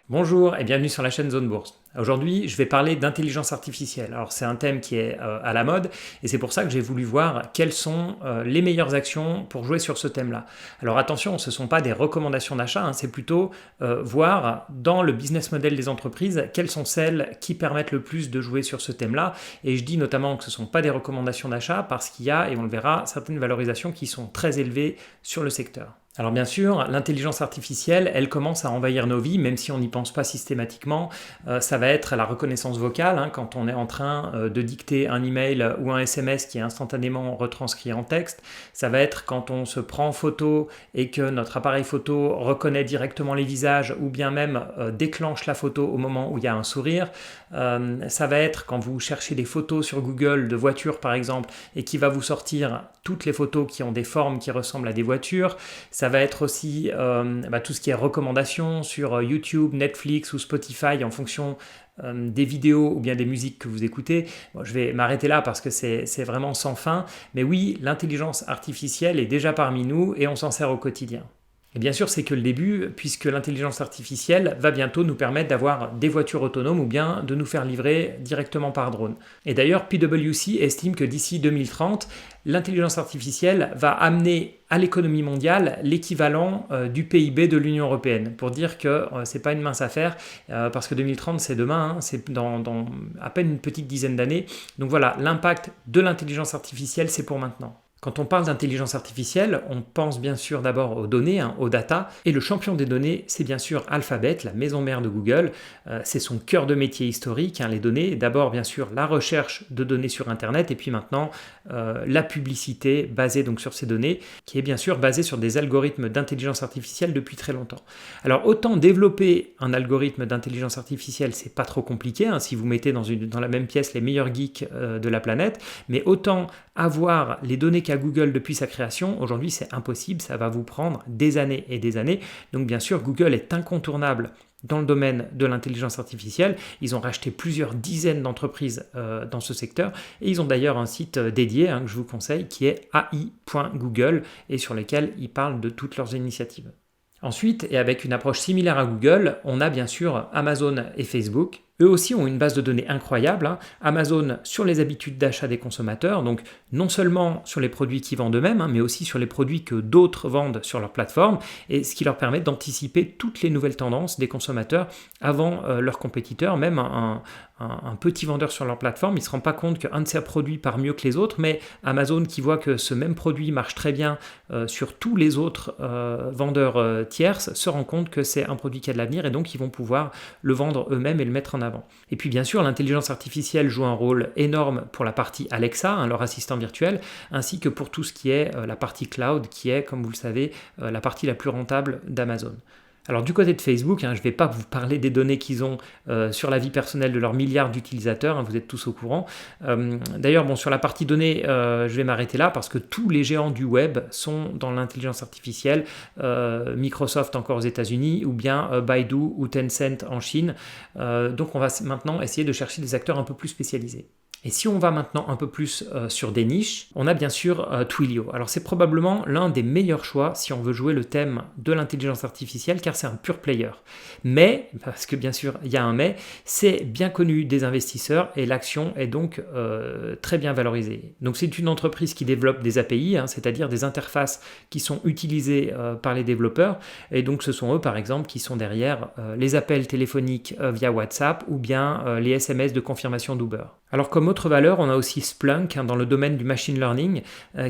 Bonjour et bienvenue sur la chaîne Zone Bourse. Aujourd'hui, je vais parler d'intelligence artificielle. Alors, c'est un thème qui est à la mode et c'est pour ça que j'ai voulu voir quelles sont les meilleures actions pour jouer sur ce thème-là. Alors attention, ce ne sont pas des recommandations d'achat, c'est plutôt voir dans le business model des entreprises quelles sont celles qui permettent le plus de jouer sur ce thème-là. Et je dis notamment que ce ne sont pas des recommandations d'achat parce qu'il y a, et on le verra, certaines valorisations qui sont très élevées sur le secteur. Alors bien sûr, l'intelligence artificielle, elle commence à envahir nos vies, même si on n'y pense pas systématiquement. Ça va être la reconnaissance vocale, quand on est en train de dicter un email ou un SMS qui est instantanément retranscrit en texte. Ça va être quand on se prend en photo et que notre appareil photo reconnaît directement les visages ou bien même déclenche la photo au moment où il y a un sourire. Ça va être quand vous cherchez des photos sur Google de voitures par exemple et qui va vous sortir toutes les photos qui ont des formes qui ressemblent à des voitures. Ça va être aussi tout ce qui est recommandations sur YouTube, Netflix ou Spotify en fonction des vidéos ou bien des musiques que vous écoutez. Bon, je vais m'arrêter là parce que c'est vraiment sans fin. Mais oui, l'intelligence artificielle est déjà parmi nous et on s'en sert au quotidien. Et bien sûr, c'est que le début, puisque l'intelligence artificielle va bientôt nous permettre d'avoir des voitures autonomes ou bien de nous faire livrer directement par drone. Et d'ailleurs, PwC estime que d'ici 2030, l'intelligence artificielle va amener à l'économie mondiale l'équivalent du PIB de l'Union européenne. Pour dire que c'est pas une mince affaire, parce que 2030 c'est demain, c'est dans à peine une petite dizaine d'années. Donc voilà, l'impact de l'intelligence artificielle, c'est pour maintenant. Quand on parle d'intelligence artificielle, on pense bien sûr d'abord aux données, aux data, et le champion des données, c'est bien sûr Alphabet, la maison mère de Google. C'est son cœur de métier historique, les données. D'abord, bien sûr, la recherche de données sur Internet, et puis maintenant, la publicité basée donc sur ces données, qui est bien sûr basée sur des algorithmes d'intelligence artificielle depuis très longtemps. Alors, autant développer un algorithme d'intelligence artificielle, c'est pas trop compliqué, si vous mettez dans la même pièce les meilleurs geeks de la planète, mais autant avoir les données qu'a Google depuis sa création, aujourd'hui c'est impossible, ça va vous prendre des années et des années. Donc bien sûr, Google est incontournable dans le domaine de l'intelligence artificielle. Ils ont racheté plusieurs dizaines d'entreprises dans ce secteur et ils ont d'ailleurs un site dédié que je vous conseille qui est ai.google et sur lequel ils parlent de toutes leurs initiatives. Ensuite, et avec une approche similaire à Google, on a bien sûr Amazon et Facebook. Eux aussi ont une base de données incroyable. Amazon sur les habitudes d'achat des consommateurs, donc non seulement sur les produits qu'ils vendent eux-mêmes, mais aussi sur les produits que d'autres vendent sur leur plateforme, et ce qui leur permet d'anticiper toutes les nouvelles tendances des consommateurs avant leurs compétiteurs. Même un petit vendeur sur leur plateforme, il ne se rend pas compte qu'un de ses produits part mieux que les autres, mais Amazon qui voit que ce même produit marche très bien sur tous les autres vendeurs tierces, se rend compte que c'est un produit qui a de l'avenir et donc ils vont pouvoir le vendre eux-mêmes et le mettre en avant. Et puis bien sûr, l'intelligence artificielle joue un rôle énorme pour la partie Alexa, leur assistant virtuel, ainsi que pour tout ce qui est la partie cloud, qui est, comme vous le savez, la partie la plus rentable d'Amazon. Alors du côté de Facebook, je ne vais pas vous parler des données qu'ils ont sur la vie personnelle de leurs milliards d'utilisateurs, vous êtes tous au courant. D'ailleurs, sur la partie données, je vais m'arrêter là parce que tous les géants du web sont dans l'intelligence artificielle, Microsoft encore aux États-Unis ou bien Baidu ou Tencent en Chine. Donc on va maintenant essayer de chercher des acteurs un peu plus spécialisés. Et si on va maintenant un peu plus sur des niches, on a bien sûr Twilio. Alors c'est probablement l'un des meilleurs choix si on veut jouer le thème de l'intelligence artificielle car c'est un pure player. Mais, parce que bien sûr il y a un mais, c'est bien connu des investisseurs et l'action est donc très bien valorisée. Donc c'est une entreprise qui développe des API, c'est-à-dire des interfaces qui sont utilisées par les développeurs et donc ce sont eux par exemple qui sont derrière les appels téléphoniques via WhatsApp ou bien les SMS de confirmation d'Uber. Alors comme autre valeur, on a aussi Splunk dans le domaine du machine learning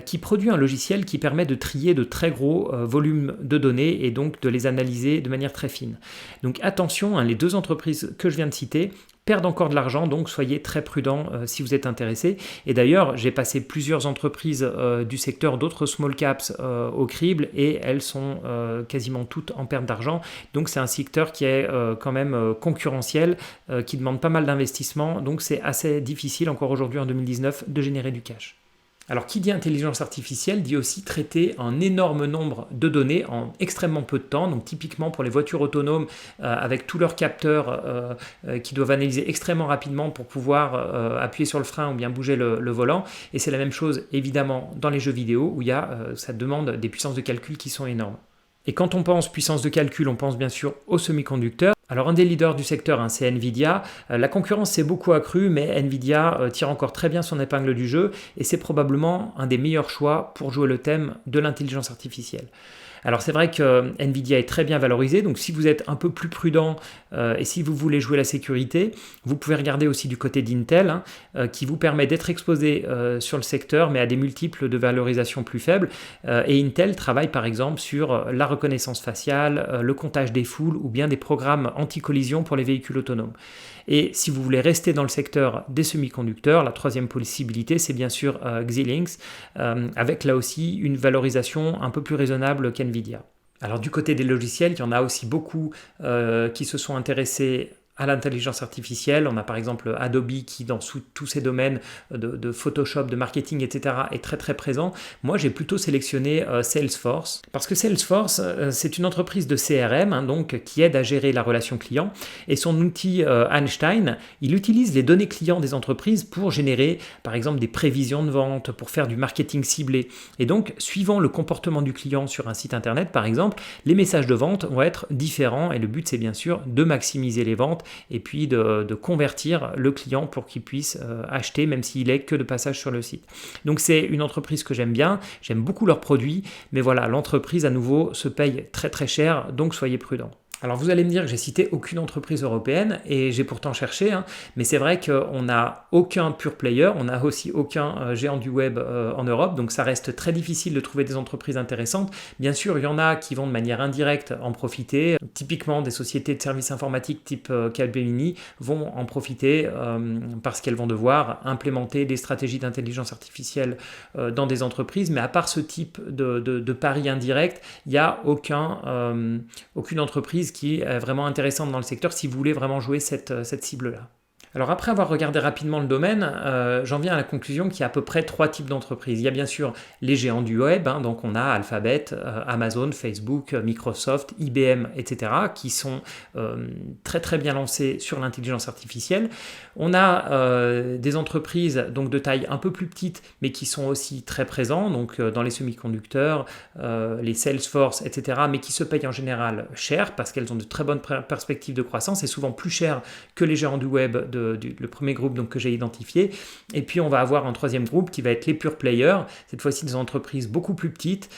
qui produit un logiciel qui permet de trier de très gros volumes de données et donc de les analyser de manière très fine. Donc attention, les deux entreprises que je viens de citer perdent encore de l'argent, donc soyez très prudents si vous êtes intéressé. Et d'ailleurs, j'ai passé plusieurs entreprises du secteur, d'autres small caps au crible, et elles sont quasiment toutes en perte d'argent. Donc c'est un secteur qui est quand même concurrentiel, qui demande pas mal d'investissement, donc c'est assez difficile encore aujourd'hui en 2019 de générer du cash. Alors, qui dit intelligence artificielle dit aussi traiter un énorme nombre de données en extrêmement peu de temps. Donc, typiquement pour les voitures autonomes, avec tous leurs capteurs qui doivent analyser extrêmement rapidement pour pouvoir appuyer sur le frein ou bien bouger le volant. Et c'est la même chose, évidemment, dans les jeux vidéo où ça demande des puissances de calcul qui sont énormes. Et quand on pense puissance de calcul, on pense bien sûr aux semi-conducteurs. Alors un des leaders du secteur, hein, c'est Nvidia. La concurrence s'est beaucoup accrue, mais Nvidia tire encore très bien son épingle du jeu et c'est probablement un des meilleurs choix pour jouer le thème de l'intelligence artificielle. Alors c'est vrai que Nvidia est très bien valorisé, donc si vous êtes un peu plus prudent et si vous voulez jouer la sécurité, vous pouvez regarder aussi du côté d'Intel, hein, qui vous permet d'être exposé sur le secteur, mais à des multiples de valorisation plus faibles. Et Intel travaille par exemple sur la reconnaissance faciale, le comptage des foules ou bien des programmes anti-collision pour les véhicules autonomes. Et si vous voulez rester dans le secteur des semi-conducteurs, la troisième possibilité, c'est bien sûr Xilinx, avec là aussi une valorisation un peu plus raisonnable qu'Nvidia. Alors du côté des logiciels, il y en a aussi beaucoup qui se sont intéressés à l'intelligence artificielle. On a par exemple Adobe qui, dans tous ces domaines de Photoshop, de marketing, etc., est très très présent. Moi, j'ai plutôt sélectionné Salesforce parce que Salesforce, c'est une entreprise de CRM, hein, donc qui aide à gérer la relation client. Et son outil Einstein, il utilise les données clients des entreprises pour générer par exemple des prévisions de vente, pour faire du marketing ciblé. Et donc, suivant le comportement du client sur un site internet, par exemple, les messages de vente vont être différents. Et le but, c'est bien sûr de maximiser les ventes et puis de convertir le client pour qu'il puisse acheter même s'il est que de passage sur le site. Donc c'est une entreprise que j'aime bien, j'aime beaucoup leurs produits, mais voilà, l'entreprise à nouveau se paye très très cher, donc soyez prudents. Alors vous allez me dire que j'ai cité aucune entreprise européenne et j'ai pourtant cherché, hein, mais c'est vrai qu'on n'a aucun pure player, on n'a aussi aucun géant du web en Europe, donc ça reste très difficile de trouver des entreprises intéressantes. Bien sûr, il y en a qui vont de manière indirecte en profiter. Typiquement, des sociétés de services informatiques type Capgemini vont en profiter parce qu'elles vont devoir implémenter des stratégies d'intelligence artificielle dans des entreprises, mais à part ce type de pari indirect, il n'y a aucune entreprise qui est vraiment intéressante dans le secteur si vous voulez vraiment jouer cette cible-là. Alors après avoir regardé rapidement le domaine, j'en viens à la conclusion qu'il y a à peu près 3 types d'entreprises. Il y a bien sûr les géants du web, hein, donc on a Alphabet, Amazon, Facebook, Microsoft, IBM, etc., qui sont très très bien lancés sur l'intelligence artificielle. On a des entreprises donc de taille un peu plus petite, mais qui sont aussi très présents, donc dans les semi-conducteurs, les Salesforce, etc., mais qui se payent en général cher parce qu'elles ont de très bonnes perspectives de croissance et souvent plus cher que les géants du web le premier groupe donc, que j'ai identifié. Et puis on va avoir un troisième groupe qui va être les pure players, cette fois-ci des entreprises beaucoup plus petites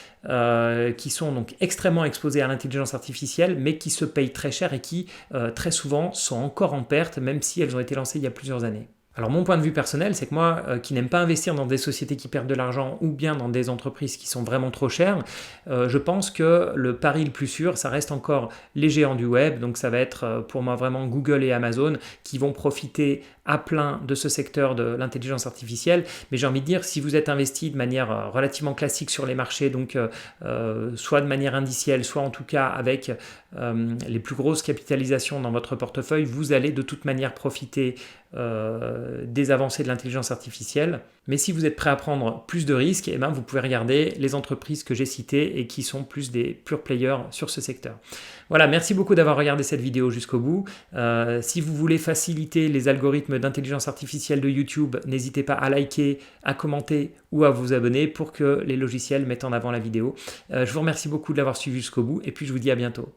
qui sont donc extrêmement exposées à l'intelligence artificielle mais qui se payent très cher et qui très souvent sont encore en perte même si elles ont été lancées il y a plusieurs années. Alors mon point de vue personnel, c'est que moi, qui n'aime pas investir dans des sociétés qui perdent de l'argent ou bien dans des entreprises qui sont vraiment trop chères, je pense que le pari le plus sûr, ça reste encore les géants du web. Donc ça va être pour moi vraiment Google et Amazon qui vont profiter à plein de ce secteur de l'intelligence artificielle. Mais j'ai envie de dire, si vous êtes investi de manière relativement classique sur les marchés, donc soit de manière indicielle, soit en tout cas avec les plus grosses capitalisations dans votre portefeuille, vous allez de toute manière profiter des avancées de l'intelligence artificielle. Mais si vous êtes prêt à prendre plus de risques, eh ben, vous pouvez regarder les entreprises que j'ai citées et qui sont plus des pure players sur ce secteur. Voilà, merci beaucoup d'avoir regardé cette vidéo jusqu'au bout. Si vous voulez faciliter les algorithmes d'intelligence artificielle de YouTube, n'hésitez pas à liker, à commenter ou à vous abonner pour que les logiciels mettent en avant la vidéo. Je vous remercie beaucoup de l'avoir suivi jusqu'au bout et puis je vous dis à bientôt.